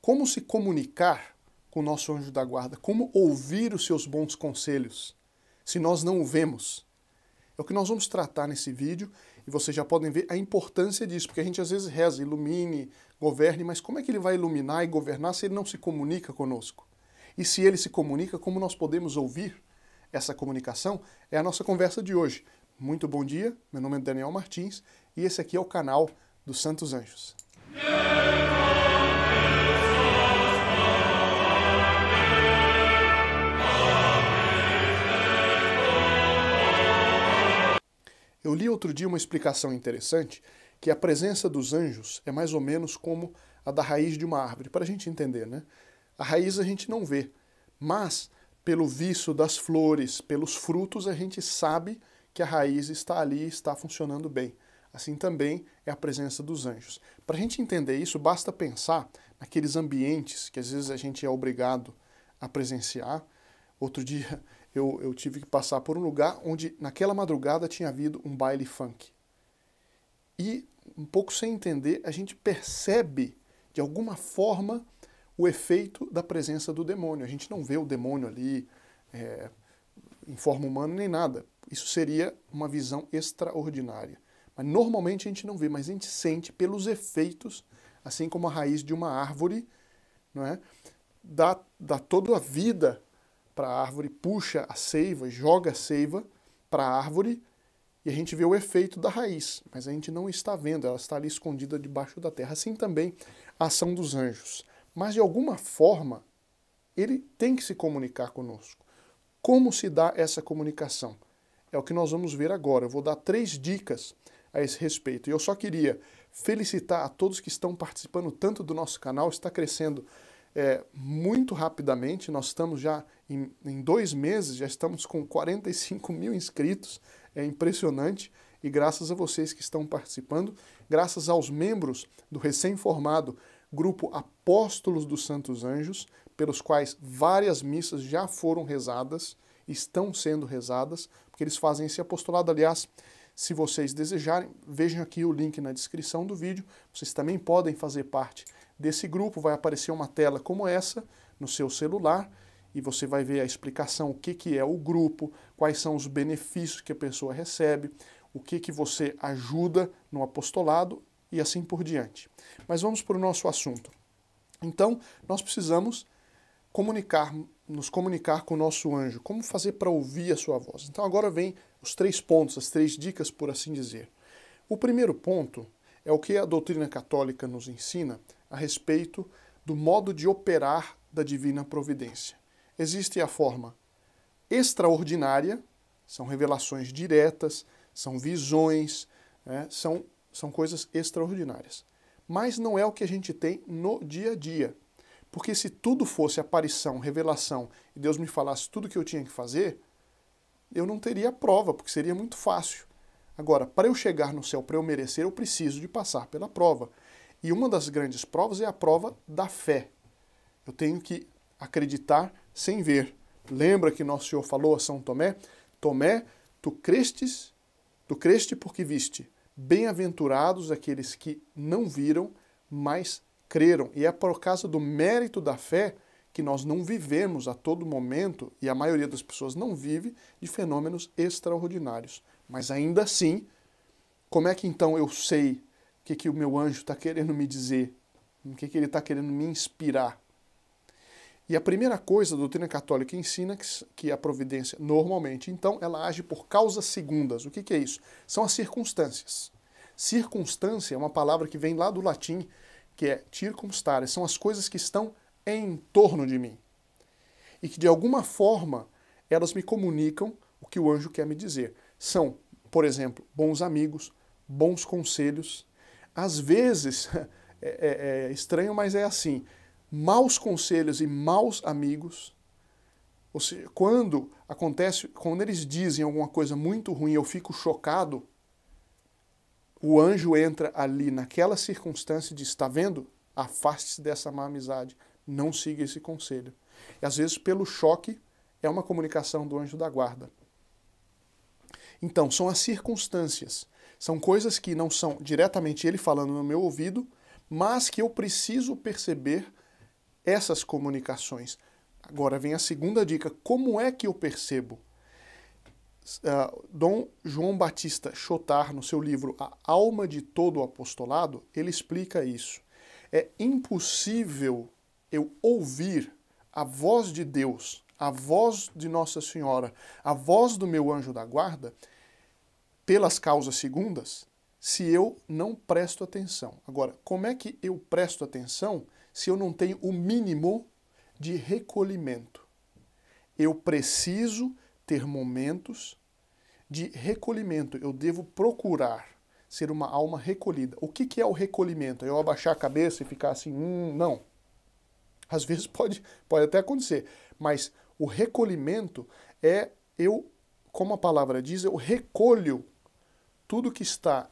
Como se comunicar com o nosso anjo da guarda? Como ouvir os seus bons conselhos, se nós não o vemos? É o que nós vamos tratar nesse vídeo, e vocês já podem ver a importância disso, porque a gente às vezes reza, ilumine, governe, mas como é que ele vai iluminar e governar se ele não se comunica conosco? E se ele se comunica, como nós podemos ouvir essa comunicação? É a nossa conversa de hoje. Muito bom dia, meu nome é Daniel Martins, e esse aqui é o canal dos Santos Anjos. Eu li outro dia uma explicação interessante, que a presença dos anjos é mais ou menos como a da raiz de uma árvore, para a gente entender, né? A raiz a gente não vê, mas pelo viço das flores, pelos frutos, a gente sabe que a raiz está ali e está funcionando bem. Assim também é a presença dos anjos. Para a gente entender isso, basta pensar naqueles ambientes que às vezes a gente é obrigado a presenciar. Outro dia eu tive que passar por um lugar onde naquela madrugada tinha havido um baile funk. E, um pouco sem entender, a gente percebe, de alguma forma, o efeito da presença do demônio. A gente não vê o demônio ali em forma humana nem nada. Isso seria uma visão extraordinária. Mas normalmente a gente não vê, mas a gente sente pelos efeitos, assim como a raiz de uma árvore, não é? Dá toda a vida para a árvore, puxa a seiva, joga a seiva para a árvore e a gente vê o efeito da raiz, mas a gente não está vendo, ela está ali escondida debaixo da terra. Assim também a ação dos anjos. Mas de alguma forma ele tem que se comunicar conosco. Como se dá essa comunicação? É o que nós vamos ver agora. Eu vou dar 3 dicas a esse respeito. E eu só queria felicitar a todos que estão participando tanto do nosso canal, está crescendo muito rapidamente. Nós estamos já em 2 meses, já estamos com 45 mil inscritos, é impressionante, e graças a vocês que estão participando, graças aos membros do recém-formado grupo Apóstolos dos Santos Anjos, pelos quais várias missas já foram rezadas, estão sendo rezadas, porque eles fazem esse apostolado. Aliás, se vocês desejarem, vejam aqui o link na descrição do vídeo, vocês também podem fazer parte desse grupo. Vai aparecer uma tela como essa no seu celular e você vai ver a explicação, o que é o grupo, quais são os benefícios que a pessoa recebe, o que você ajuda no apostolado e assim por diante. Mas vamos para o nosso assunto. Então, nós precisamos nos comunicar com o nosso anjo. Como fazer para ouvir a sua voz? Então agora vem os 3 pontos, as 3 dicas, por assim dizer. O primeiro ponto é o que a doutrina católica nos ensina a respeito do modo de operar da divina providência. Existe a forma extraordinária, são revelações diretas, são visões, são coisas extraordinárias. Mas não é o que a gente tem no dia a dia. Porque se tudo fosse aparição, revelação, e Deus me falasse tudo o que eu tinha que fazer, eu não teria prova, porque seria muito fácil. Agora, para eu chegar no céu, para eu merecer, eu preciso de passar pela prova. E uma das grandes provas é a prova da fé. Eu tenho que acreditar sem ver. Lembra que Nosso Senhor falou a São Tomé? Tomé, tu creste porque viste. Bem-aventurados aqueles que não viram, mas creram. E é por causa do mérito da fé que nós não vivemos a todo momento, e a maioria das pessoas não vive, de fenômenos extraordinários. Mas ainda assim, como é que então eu sei o que o meu anjo está querendo me dizer? O que ele está querendo me inspirar? E a primeira coisa, a doutrina católica ensina que a providência, normalmente, então, ela age por causas segundas. O que é isso? São as circunstâncias. Circunstância é uma palavra que vem lá do latim, que é circumstare, são as coisas que estão em torno de mim. E que, de alguma forma, elas me comunicam o que o anjo quer me dizer. São, por exemplo, bons amigos, bons conselhos. Às vezes, é estranho, mas é assim, maus conselhos e maus amigos. Ou seja, quando eles dizem alguma coisa muito ruim, eu fico chocado, o anjo entra ali naquela circunstância e diz, está vendo? Afaste-se dessa má amizade, não siga esse conselho. E às vezes, pelo choque, é uma comunicação do anjo da guarda. Então, são as circunstâncias. São coisas que não são diretamente ele falando no meu ouvido, mas que eu preciso perceber essas comunicações. Agora vem a segunda dica, como é que eu percebo? Dom João Batista Chotar, no seu livro A Alma de Todo o Apostolado, ele explica isso. É impossível eu ouvir a voz de Deus, a voz de Nossa Senhora, a voz do meu anjo da guarda, pelas causas segundas, se eu não presto atenção. Agora, como é que eu presto atenção se eu não tenho o mínimo de recolhimento? Eu preciso ter momentos de recolhimento. Eu devo procurar ser uma alma recolhida. O que é o recolhimento? É eu abaixar a cabeça e ficar assim, não. Às vezes pode até acontecer, mas o recolhimento é eu, como a palavra diz, eu recolho tudo que está,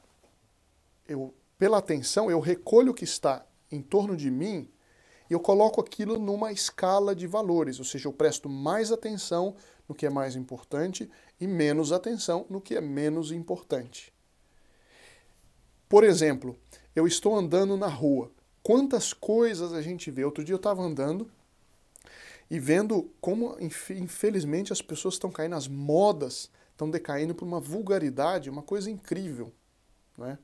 pela atenção, eu recolho o que está em torno de mim e eu coloco aquilo numa escala de valores, ou seja, eu presto mais atenção no que é mais importante e menos atenção no que é menos importante. Por exemplo, eu estou andando na rua. Quantas coisas a gente vê? Outro dia eu estava andando e vendo como, infelizmente, as pessoas estão caindo, as modas estão decaindo por uma vulgaridade, uma coisa incrível, né?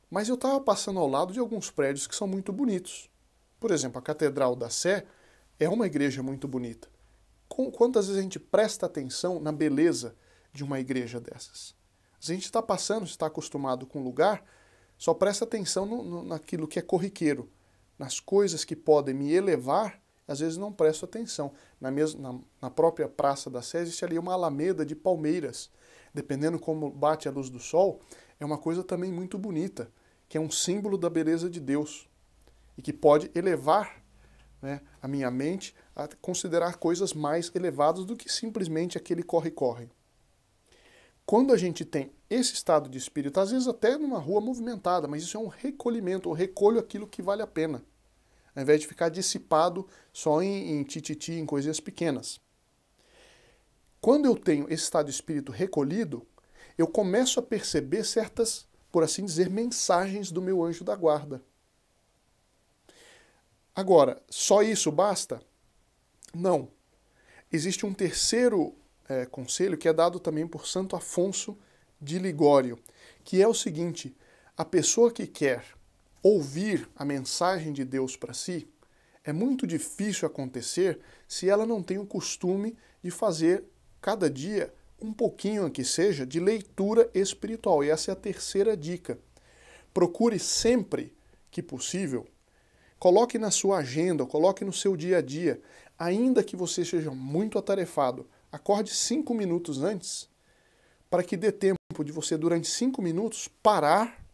Mas eu estava passando ao lado de alguns prédios que são muito bonitos. Por exemplo, a Catedral da Sé é uma igreja muito bonita. Quantas vezes a gente presta atenção na beleza de uma igreja dessas? Se a gente está passando, está acostumado com o lugar, só presta atenção naquilo que é corriqueiro, nas coisas que podem me elevar, às vezes não presto atenção. Na própria Praça da Sé existe ali uma alameda de palmeiras. Dependendo como bate a luz do sol, é uma coisa também muito bonita, que é um símbolo da beleza de Deus e que pode elevar, né, a minha mente a considerar coisas mais elevadas do que simplesmente aquele corre-corre. Quando a gente tem esse estado de espírito, às vezes até numa rua movimentada, mas isso é um recolhimento, eu recolho aquilo que vale a pena, ao invés de ficar dissipado só em tititi, em coisinhas pequenas. Quando eu tenho esse estado de espírito recolhido, eu começo a perceber certas, por assim dizer, mensagens do meu anjo da guarda. Agora, só isso basta? Não. Existe um terceiro conselho que é dado também por Santo Afonso de Ligório, que é o seguinte: a pessoa que quer ouvir a mensagem de Deus para si, é muito difícil acontecer se ela não tem o costume de fazer cada dia um pouquinho que seja de leitura espiritual. E essa é a terceira dica. Procure sempre que possível, coloque na sua agenda, coloque no seu dia a dia, ainda que você seja muito atarefado, acorde 5 minutos antes, para que dê tempo de você, durante 5 minutos, parar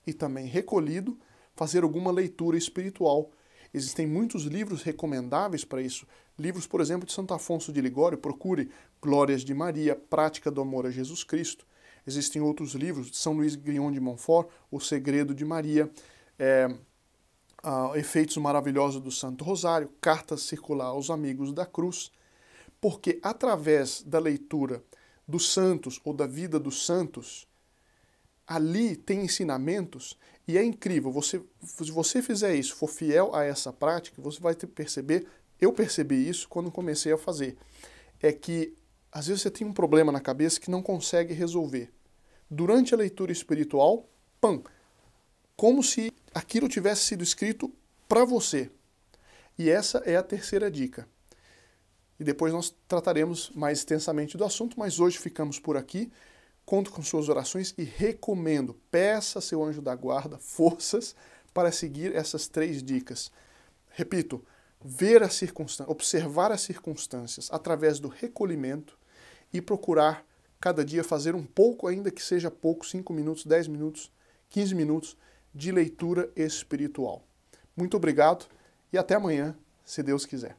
e também recolhido, fazer alguma leitura espiritual. Existem muitos livros recomendáveis para isso. Livros, por exemplo, de Santo Afonso de Ligório, procure Glórias de Maria, Prática do Amor a Jesus Cristo. Existem outros livros de São Luís Grignon de Montfort, O Segredo de Maria, Efeitos Maravilhosos do Santo Rosário, Cartas Circular aos Amigos da Cruz, porque através da leitura dos santos ou da vida dos santos, ali tem ensinamentos e é incrível. Se você fizer isso, for fiel a essa prática, você vai perceber, eu percebi isso quando comecei a fazer, é que às vezes você tem um problema na cabeça que não consegue resolver. Durante a leitura espiritual, como se aquilo tivesse sido escrito para você. E essa é a terceira dica. E depois nós trataremos mais extensamente do assunto, mas hoje ficamos por aqui. Conto com suas orações e recomendo, peça a seu anjo da guarda forças para seguir essas 3 dicas. Repito, ver as circunstâncias, observar as circunstâncias através do recolhimento e procurar cada dia fazer um pouco, ainda que seja pouco, 5 minutos, 10 minutos, 15 minutos de leitura espiritual. Muito obrigado e até amanhã, se Deus quiser.